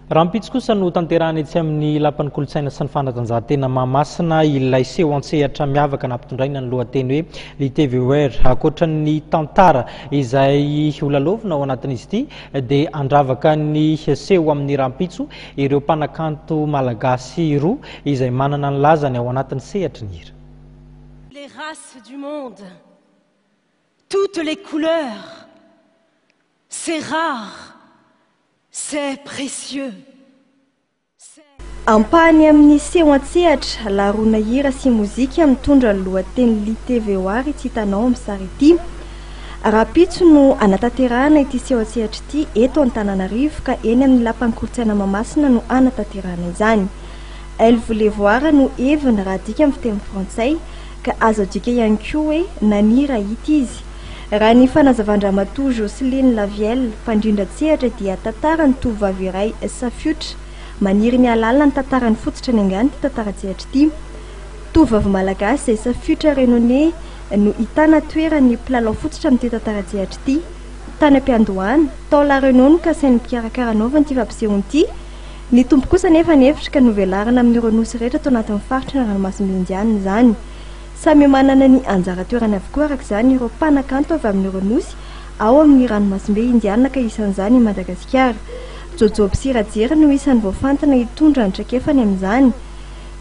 Rampitsy kosa no tanterahana etsy amin'ny lapan'ny kolotsaina sy ny fanatanjahantena Mahamasina ilay seho an-tsehatra miavaka nampitondraina ny lohateny hoe l'ITVR. Ankoatran'ny tantara izay holalovina ao anatin'izy ity dia andravaka ny seho amin'ny Rampitso ireo mpanakanto malagasy roa izay manana ny lazany ao anatin'ny sehatry ny hira. Les races du monde, toutes les couleurs, c'est rare. C'est précieux. Ampahany amin'ny seho an-tsehatra laroana hira sy mozika mitondra ny lohateny l'ITVR ity hitanao amin'ny sary ity. Rampitso no anatanterahana ity seho an-tsehatra ity eto Antananarivo ka eny amin'ny lapan'ny kolotsaina Mahamasina no anatanterahana izany. Elle voulait voir no heviny raha dika amin'ny fiteny frantsay ka azo adika ihany koa hoe nanira ity izy. Raha ny fanazavandramatoa Jocelyne Lavielle mpandrindran-tsehatra dia tantarany tovovavy iray safiotra maniry mihalala ny tantarany fototra ny angany ty tantara-tsehatra ity. Tovovavy malagasy izay safiotra renommé no hitana toerany mpilalao fototra amin'ity tantara-tsehatra ity. Tany am-piandohana tao la renono ka sainy mpikarakara anaovany ity fampisehoana ity. Ny tompo kosa nefa nevitra ka novelarana amin'ny renosy rehetra tao anatin'ny faritra ny ranomasimbe indiana izany. Samy manana ny anjara toerany avokoa araka izany ireo mpanakanto avy amin'ny renosy ao amin'ny ranomasimbe indiana ka isan'izany i Madagasikara. Jojo Psirajery no isan'ny voafantina hitondra ny trakefany amin'izany.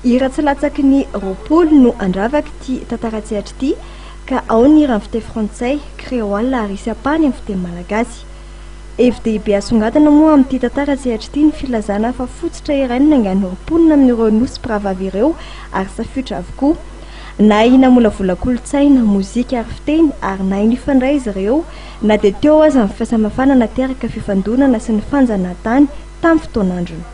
Hira tsy latsaky ny roapolo no andravaka ity tantara-tsehatra ity ka ao ny hira amin'ny fiteny frantsay, créole ary sapany amin'ny fiteny malagasy. FDB asongadana moa amin'ity tantara-tsehatra ity ny filazana fa fototra iray no nangany roapolona amin'ny renosy mpiravaavy ireo ary safiotra avokoa. Na ina mola vola kolotsaina, mozika ary fiteny ary na iny fandray izy ireo na dia teo aza amin'ny fahasamihafana nateraka fifandonana sy ny fanjanahantany tamin'ny fotoan'androny.